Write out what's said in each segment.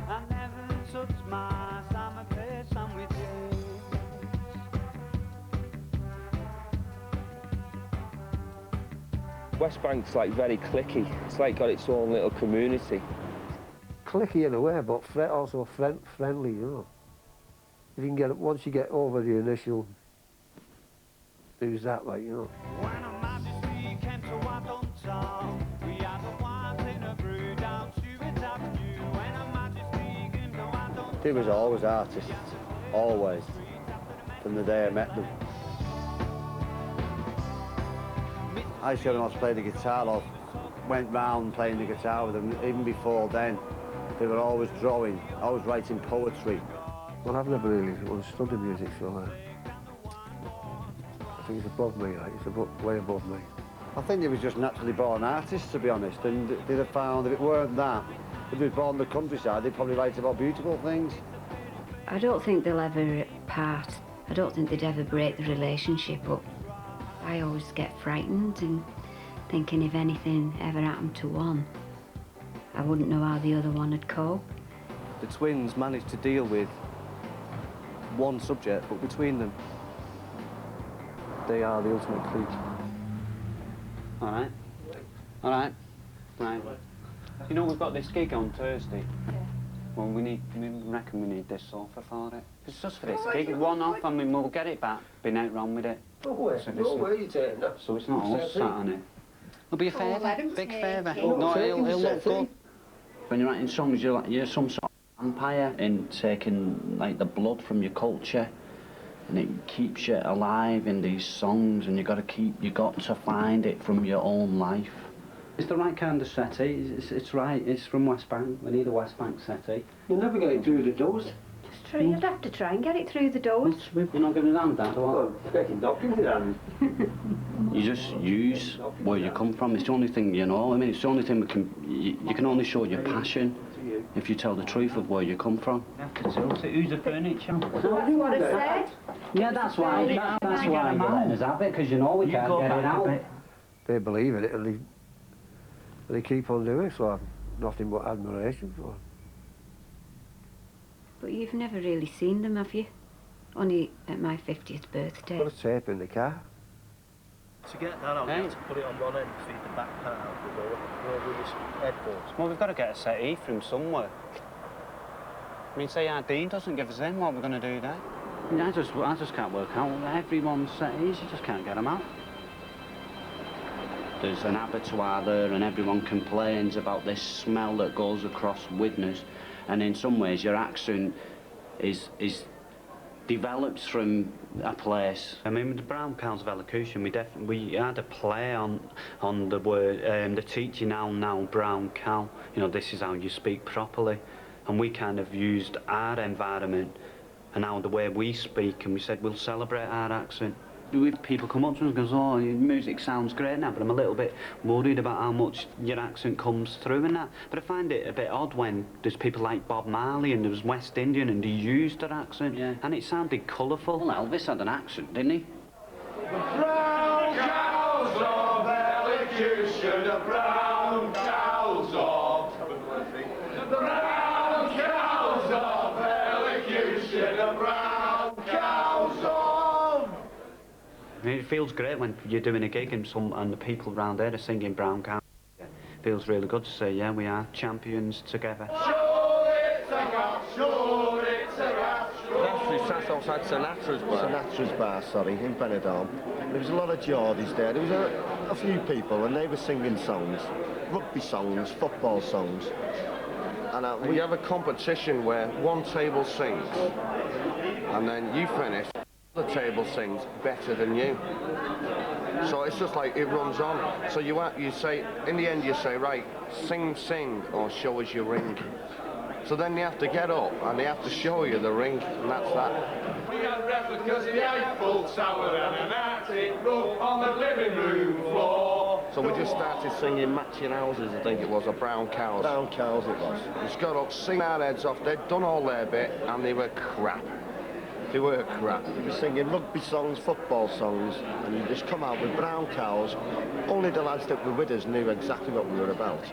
I never touched my summer sandwiches. West Bank's like very clicky. It's like got its own little community. Clicky in a way, but also friendly, you know. If you can get once you get over the initial, who's that like, you know. When Her Majesty came to our downtown, we had the wines in a brew down Stewart Avenue. When Her Majesty came to our downtown, They was always artists, always, from the day I met them. I used to go and play the guitar, or went round playing the guitar with them. Even before then, they were always drawing, always writing poetry. Well, I've never really understood the music, so I think it's above me, like, it's way above me. I think they was just naturally born artists, to be honest, and they'd have found if it weren't that, if they was born in the countryside, they'd probably write about beautiful things. I don't think they'll ever part. I don't think they'd ever break the relationship up. I always get frightened and thinking if anything ever happened to one, I wouldn't know how the other one would cope. The twins managed to deal with one subject, but between them, they are the ultimate clique. All right. All right. Right. You know, we've got this gig on Thursday. Yeah. Well, we reckon we need this sofa for it. It's just for this gig, one off, and we'll get it back. Been out wrong with it. No way you taking that. So it's not us sat on it. It'll be a favour, big favour. Oh, No, he'll look good. When you're writing songs, you're some sort of vampire in taking like the blood from your culture, and it keeps you alive in these songs, and you got to find it from your own life. It's the right kind of settee. It's right. It's from West Bank. We need a West Bank settee. You'll never get it through the doors. It's true, you'd have to try and get it through the doors. You're not giving it hand, Dad, or Well, taking documents in hand. You just use where you come from. It's the only thing, you know. I mean, it's the only thing we can. You can only show your passion if you tell the truth of where you come from. you have to tilt it. Who's the furniture? That's what I said. Yeah, that's why. That's why you're letting us have it, because you know we can't get it out. They believe in it and they keep on doing it, so I've nothing but admiration for them. But you've never really seen them, have you? Only at my 50th birthday. Got a tape in the car. To get that out, you have to put it on one end, feed the back part out the door, with this headboard. Well, we've got to get a settee from somewhere. I mean, say our Dean doesn't give us in, what we're going to do then? I just can't work out. Everyone's settees, you just can't get them out. There's an abattoir there, and everyone complains about this smell that goes across Widnes, and in some ways your accent is develops from a place. I mean, with the Brown Cows of Elocution, we had a play on the word, the teaching now brown cow. You know, this is how you speak properly, and we kind of used our environment and now the way we speak, and we said we'll celebrate our accent. People come up to us and goes, oh, your music sounds great now, but I'm a little bit worried about how much your accent comes through and that. But I find it a bit odd when there's people like Bob Marley and there was West Indian and he used their accent, and it sounded colourful. Well, Elvis had an accent, didn't he? Brown cows of elocution, the brown cows of... The brown cows of elocution, the brown cows of... I mean, it feels great when you're doing a gig and the people around there are singing Brown Cow. It feels really good to say, yeah, we are champions together. Actually sat outside Sinatra's bar, sorry, in Benidorm. There was a lot of Geordies there. There was a few people, and they were singing songs, rugby songs, football songs. And we have a competition where one table sings, and then you finish. The table sings better than you. So it's just like it runs on. So you say, in the end you say, right, sing, or show us your ring. So then they have to get up and they have to show you the ring, and that's that. We had replicas of the Eiffel Tower and an Arctic roof on the living room floor. So we just started singing Matching Houses, I think it was, or Brown Cows. Brown Cows it was. We just got up, sing our heads off. They'd done all their bit and they were crap. They were crap. They were singing rugby songs, football songs, and you just come out with Brown Cows. Only the lads that were with us knew exactly what we were about.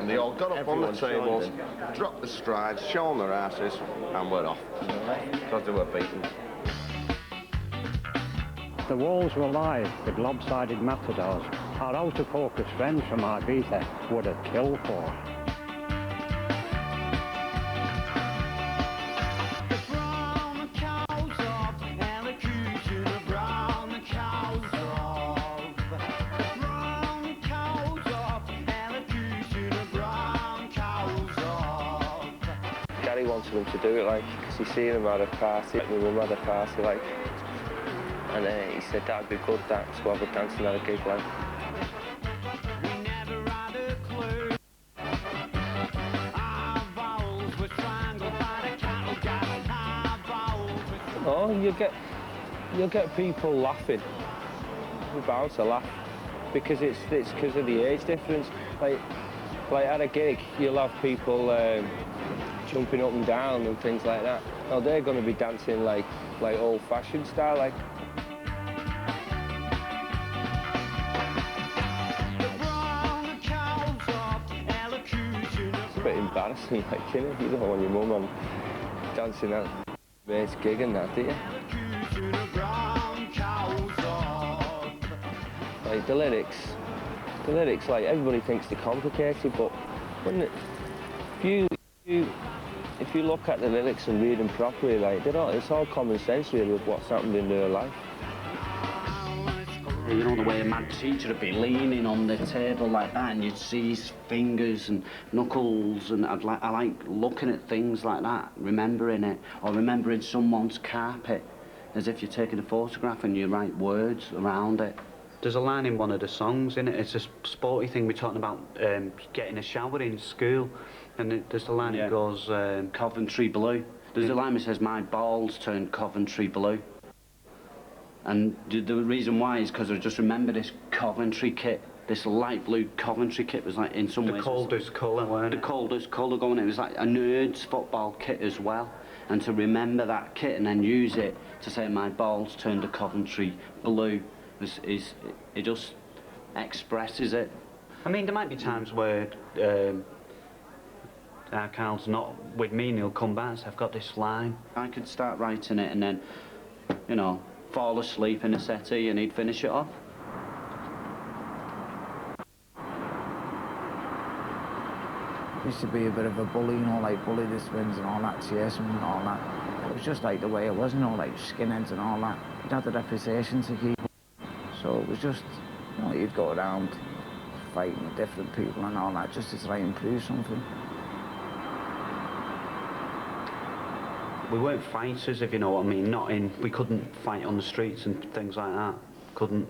And they all got up on the Everyone tables, joined dropped the strides, shown their asses, and were off. Because they were beaten. The walls were live with lopsided matadors. Our out-of-focus friends from Ibiza would have killed for. Gary wanted him to do it, like, because he seen him at a party, my mum had a party, like, and he said that'd be good, that, to have a dancing at a gig, like. Oh, you'll get people laughing. You're bound to laugh because it's because of the age difference. Like at a gig, you'll have people jumping up and down and things like that. Oh, they're going to be dancing like old-fashioned style, like. It's a bit embarrassing, like, you know, you don't want your mum on dancing at mate's gig and that, do you? Like the lyrics, like everybody thinks they're complicated, but if you look at the lyrics and read them properly, like it's all common sense really of what's happened in their life. You know, the way a mad teacher would be leaning on the table like that, and you'd see his fingers and knuckles, and I like looking at things like that, remembering it, or remembering someone's carpet, as if you're taking a photograph and you write words around it. There's a line in one of the songs, in it. It's a sporty thing. We're talking about getting a shower in school, and there's the line that goes Coventry blue. There's a line that says, "My balls turned Coventry blue." And the reason why is because I just remember this Coventry kit, this light blue Coventry kit was like in some ways... The coldest colour, wasn't it? The coldest colour going. It was like a nerd's football kit as well. And to remember that kit and then use it to say my balls turned to Coventry blue, it just expresses it. I mean, there might be times where our Carl's not with me and he'll come back and say, I've got this line. I could start writing it and then, you know, fall asleep in a settee and he'd finish it off. Used to be a bit of a bully, you know, like bully the twins and all that, chase them and all that. It was just like the way it was, you know, like skinheads and all that. You'd have the reputation to keep. So it was just, you know, you'd go around fighting with different people and all that just to try and prove something. We weren't fighters, if you know what I mean. We couldn't fight on the streets and things like that. Couldn't.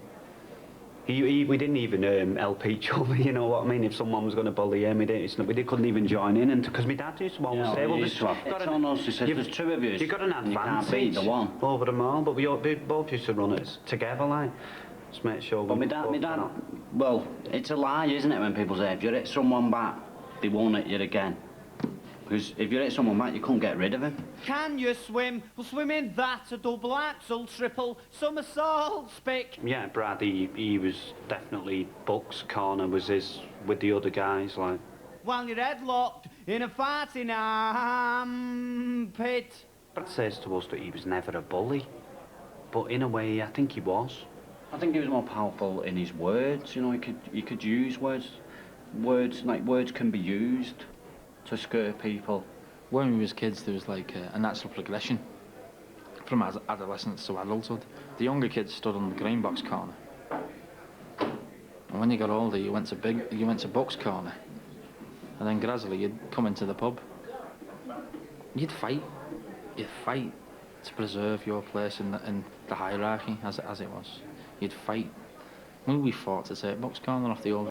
We didn't even help each other, you know what I mean? If someone was going to bully him, we couldn't even join in, and because my dad used to always say, well, there's two of you. You've got an advantage, you can't beat the one over them all, but we both used to run it together, like, just make sure. But my dad, well, it's a lie, isn't it, when people say if you hit someone back, they won't hit you again. Because if you hit someone back, you can't get rid of him. Can you swim? Well, swim in that, a double axel, triple somersault, spick. Yeah, Brad, he was definitely Buck's corner, was his, with the other guys, like. While you're headlocked in a farting armpit. Brad says to us that he was never a bully, but in a way, I think he was. I think he was more powerful in his words, you know, he could use words. Words can be used to scare people. When we was kids, there was like a natural progression from adolescence to adulthood. The younger kids stood on the green box corner, and when you got older, you went to Buck's corner, and then gradually you'd come into the pub. You'd fight to preserve your place in the hierarchy as it was. You'd fight. We fought to take Buck's corner off the old.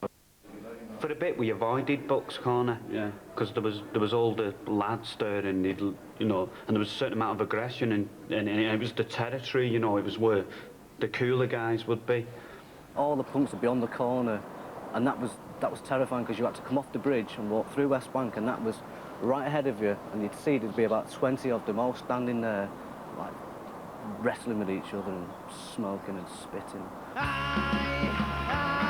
For a bit, we avoided Buck's corner, yeah, because there was older lads there, and you know, and there was a certain amount of aggression, and it was the territory, you know, it was where the cooler guys would be. All the punks would be on the corner, and that was terrifying because you had to come off the bridge and walk through West Bank, and that was right ahead of you, and you'd see there'd be about 20 of them all standing there, like wrestling with each other and smoking and spitting.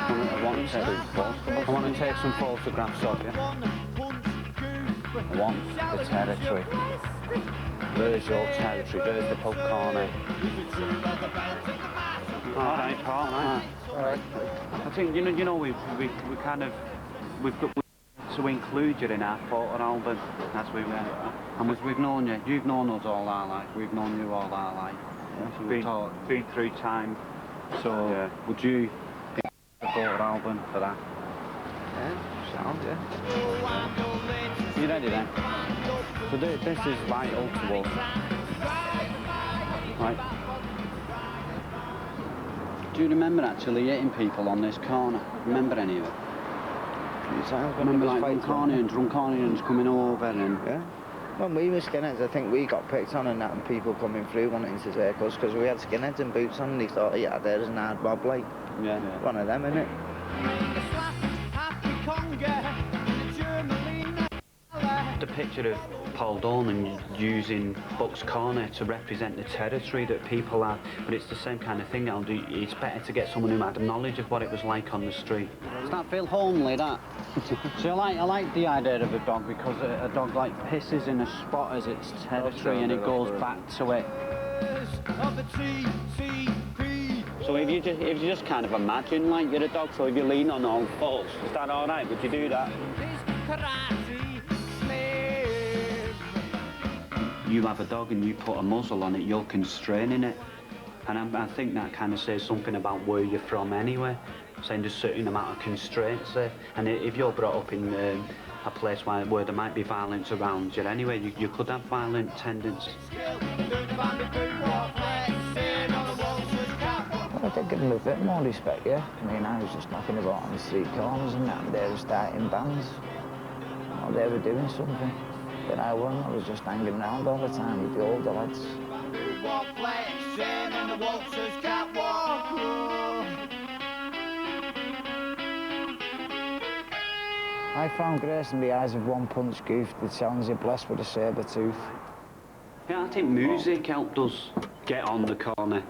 I want to take some photographs of you. I want the territory. There's your territory, there's the pub corner. All right, Paul. All right. I think we kind of we've got to include you in our photo album as we went, and we've known you. You've known us all our life. We've known you all our life. Yeah, been through time. So would you be a photo album for that? Yeah, sound, yeah. You ready then? So this is vital to us. Right. Do you remember actually hitting people on this corner? Remember any of it? Remember like Druncornians coming over and... Yeah. When we were skinheads, I think we got picked on and that, and people coming through wanting to take us because we had skinheads and boots on, and they thought, yeah, there's an hard bob, like. Yeah. One of them, innit? The picture of Paul Dorman using Bucks Corner to represent the territory that people have, but it's the same kind of thing. It's better to get someone who had knowledge of what it was like on the street. Does that feel homely, that? So I like the idea of a dog because a dog like pisses in a spot as its territory and it goes back to it. So if you just kind of imagine like you're a dog, so if you lean on all fours, is that all right? Would you do that? You have a dog and you put a muzzle on it, you're constraining it. And I think that kind of says something about where you're from anyway, saying there's a certain amount of constraints there. And if you're brought up in a place where there might be violence around you anyway, you could have violent tendencies. I did give them a bit more respect, yeah. I mean, I was just knocking about on the street corners and that, and they were starting bands. Or they were doing something. But I wasn't, I was just hanging around all the time with the older lads. I found grace in the eyes of one punch goof that challenged you blessed with a sabre tooth. Yeah, I think music helped us get on the corner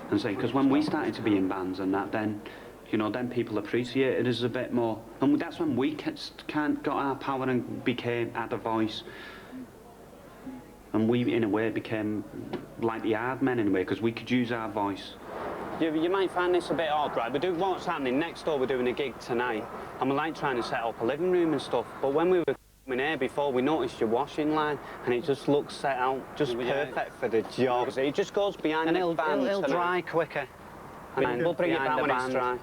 and say, because when we started to be in bands and that, then then people appreciated us a bit more. And that's when we got our power and had a voice. And we, in a way, became like the hard men in a way, because we could use our voice. You might find this a bit odd, right? But what's happening next door, we're doing a gig tonight, and we're like trying to set up a living room and stuff. But when we were coming here before, we noticed your washing line, and it just looks set out just perfect for the job. It just goes behind the band. It'll dry quicker. And we'll bring it back when it's dry.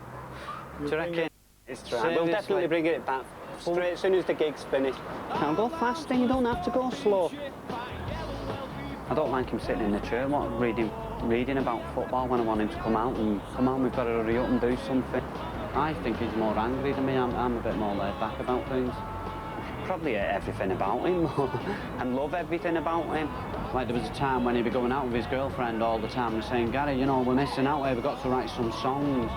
Do you reckon? It's dry. We'll definitely bring it back straight as soon as the gig's finished. Now go fast, then you don't have to go slow. I don't like him sitting in the chair, reading about football when I want him to come out and come on, we've got to hurry up and do something. I think he's more angry than me. I'm a bit more laid back about things. Probably hate everything about him and love everything about him. Like there was a time when he'd be going out with his girlfriend all the time and saying, Gary, we're missing out here, we've got to write some songs.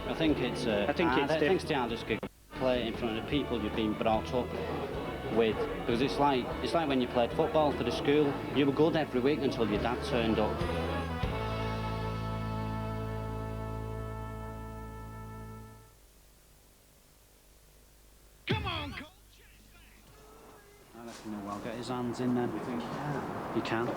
I think it's the hardest gig. Play in front of the people you've been brought up with, because it's like when you played football for the school. You were good every week until your dad turned up. I reckon he'll well get his hands in then. You can.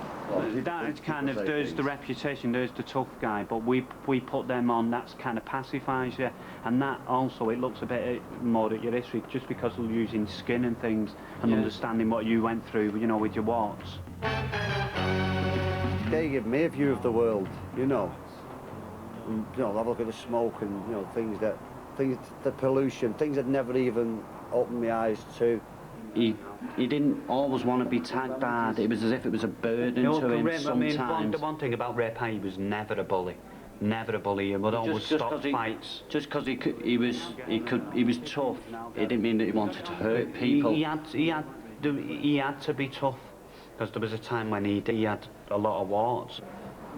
That kind of, there's the reputation, there's the tough guy, but we put them on, that's kind of pacifies you, and that also, it looks a bit more at your history, just because we're using skin and things, and understanding what you went through, with your warts. They give me a view of the world, and, have a look at the smoke and, the pollution, things that never even opened my eyes to. He didn't always want to be tagged hard. It was as if it was a burden to him sometimes. The one thing about Ray Pye, he was never a bully. Never a bully. He would always stop fights. Just because he was tough, it didn't mean that he wanted to hurt people. He had to be tough, because there was a time when he had a lot of warts.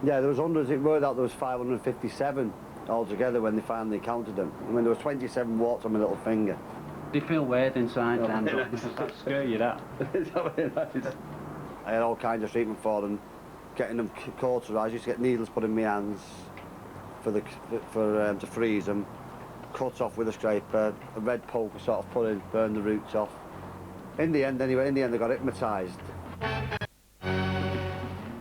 Yeah, there was hundreds. It worked out there was 557. altogether when they finally counted them. I mean, there was 27 warts on my little finger. They feel weird inside, then. Does that scare you, that? I had all kinds of treatment for them, getting them cauterised. I used to get needles put in my hands to freeze them, cut off with a scraper, a red poker sort of put in, burn the roots off. In the end, anyway, I got hypnotised.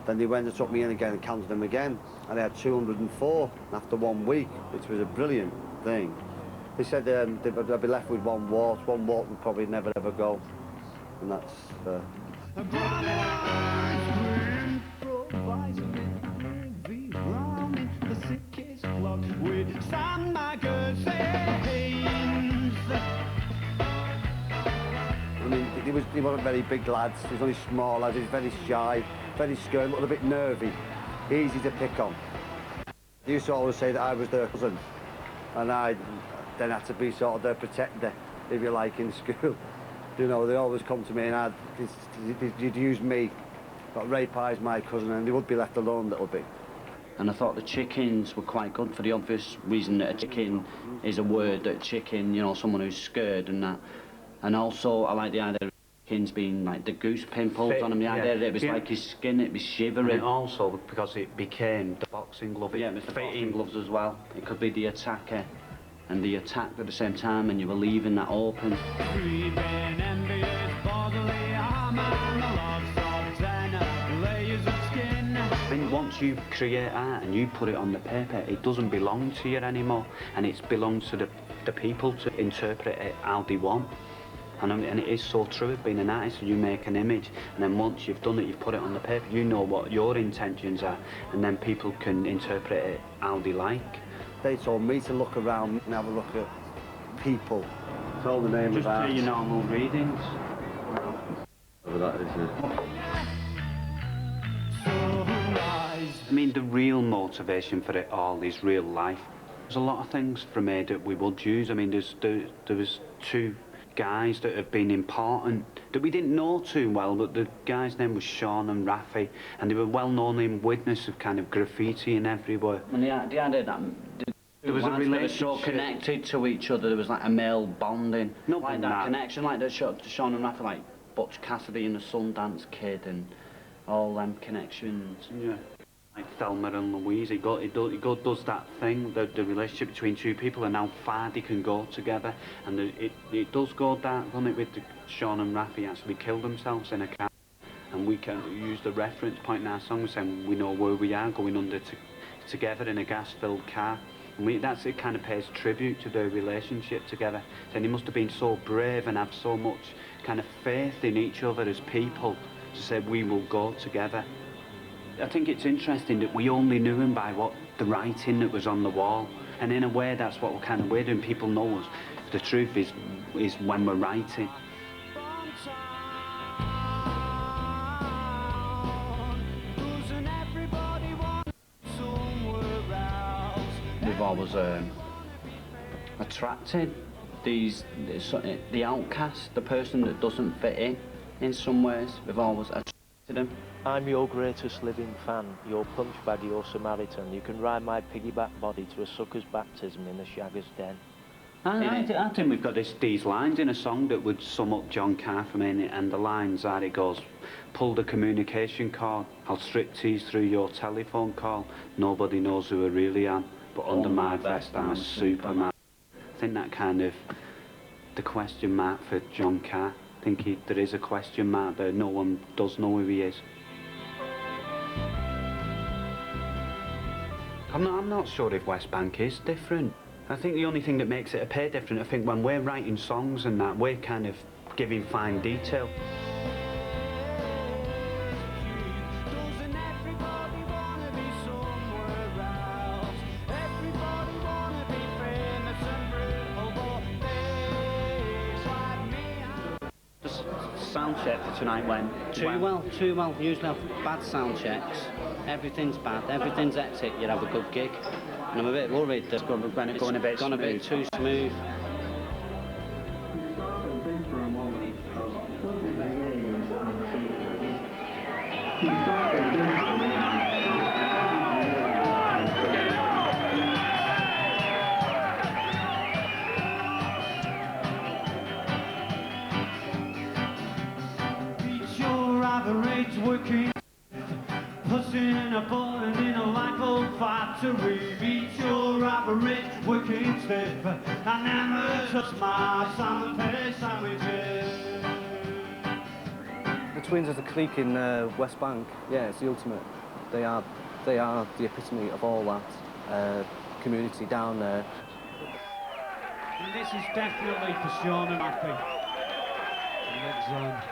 Then they went and took me in again and counted them again, and I had 204 after 1 week, which was a brilliant thing. They said I'd be left with one wart would probably never ever go, and that's... I mean, he wasn't very big lads, he was only small lads, he was very shy, very scared, looked a bit nervy, easy to pick on. They used to always say that I was their cousin, and I then had to be sort of their protector, if you like, in school. You know, they always come to me and you'd use me, but Ray Pye's my cousin, and they would be left alone a little bit. And I thought the chickens were quite good for the obvious reason that a chicken is a word, that chicken, you know, someone who's scared and that. And also, I like the idea of chickens being like the goose pimples on them, the idea that it was like his skin, it was shivering. And also, because it became the boxing glove. Yeah, it was the boxing gloves as well. It could be the attacker and the attack at the same time, and you were leaving that open. I think once you create art and you put it on the paper, it doesn't belong to you anymore, and it belongs to the people to interpret it how they want. And it is so true of being an artist. You make an image, and then once you've done it, you've put it on the paper, you know what your intentions are, and then people can interpret it how they like. They told me to look around and have a look at people. It's all the name Just of art. do your normal readings. That is it. I mean, the real motivation for it all is real life. There's a lot of things from here that we would use. I mean, there was two guys that have been important that we didn't know too well, but the guy's name was Sean and Rafi, and they were well known in Widnes of kind of graffiti and everywhere. And the idea that there was a relationship, so connected to each other. There was like a male bonding, not like that connection, like the Sean and Rafi, like Butch Cassidy and the Sundance Kid, and all them connections. Yeah. Like Thelma and Louise, he does that thing, the relationship between two people and how far they can go together. And it does go dark, doesn't it, with Sean and Rafi actually killed themselves in a car. And we can use the reference point in our song saying we know where we are going under together in a gas-filled car. And it kind of pays tribute to their relationship together. And they must have been so brave and have so much kind of faith in each other as people to say we will go together. I think it's interesting that we only knew him by the writing that was on the wall, and in a way that's what we're doing. People know us. The truth is when we're writing. We've always attracted the outcast, the person that doesn't fit in some ways. We've always attracted them. I'm your greatest living fan, your punch bag, your Samaritan. You can ride my piggyback body to a sucker's baptism in a shagger's den. I think we've got these lines in a song that would sum up John Carr for me, and the lines are, it goes, pull the communication cord, I'll strip tease through your telephone call, nobody knows who I really am, but under my vest I'm a Superman. I think that kind of, the question mark for John Carr, I think there is a question mark there, no one does know who he is. I'm not sure if West Bank is different. I think the only thing that makes it appear different, I think when we're writing songs and that, we're kind of giving fine detail. Sound check for tonight went too well. Usually have bad sound checks. Everything's bad, everything's hectic, you'd have a good gig. And I'm a bit worried that it's gone a bit too smooth. average working pushing a button in a light bulb factory. Meet your average working stiff. I never touch my salmon paste sandwiches. The Twins as a clique in West Bank, yeah, it's the ultimate. They are the epitome of all that community down there. And this is definitely for Sean and Happy. Legs on.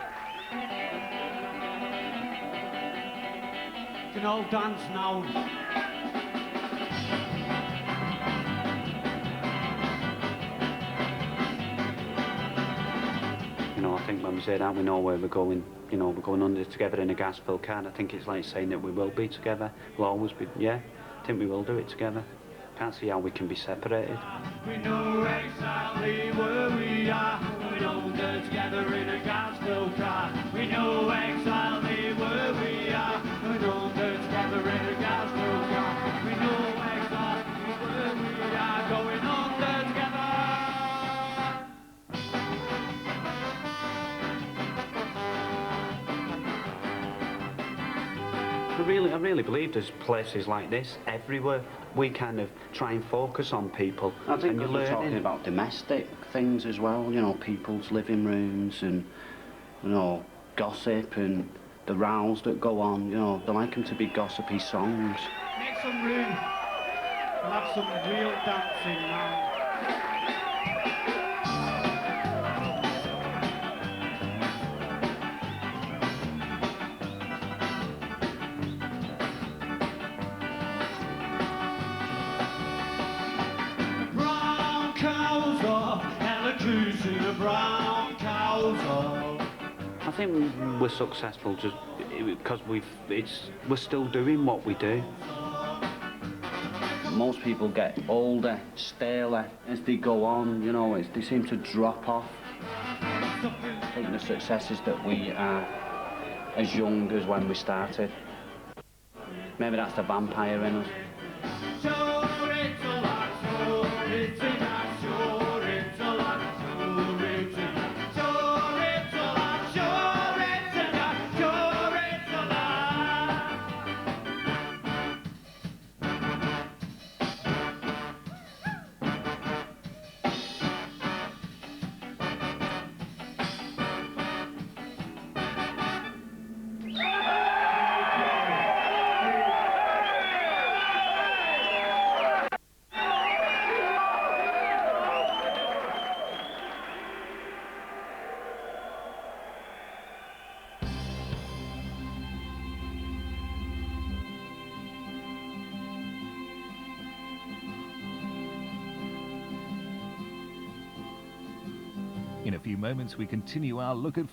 You can all dance now. You know, I think when we say that, we know where we're going. You know, we're going under together in a gas-filled car. I think it's like saying that we will be together. We'll always be, yeah. I think we will do it together. Can't see how we can be separated. We know exactly where we are. We're under together in a gas-filled car. We know exactly where we are. We're under together in a gas-filled car. We know exactly where we are. Going under together. I really believe there's places like this everywhere. We kind of try and focus on people. I think and you're we're talking learning about domestic things as well, you know, people's living rooms and, you know, gossip and the rows that go on, you know, they like them to be gossipy songs. Make some room. We'll have some real dancing now. I think we're successful just because we're still doing what we do. Most people get older, staler as they go on, you know, they seem to drop off. I think the successes that we are as young as when we started. Maybe that's the vampire in us. In a few moments, we continue our look at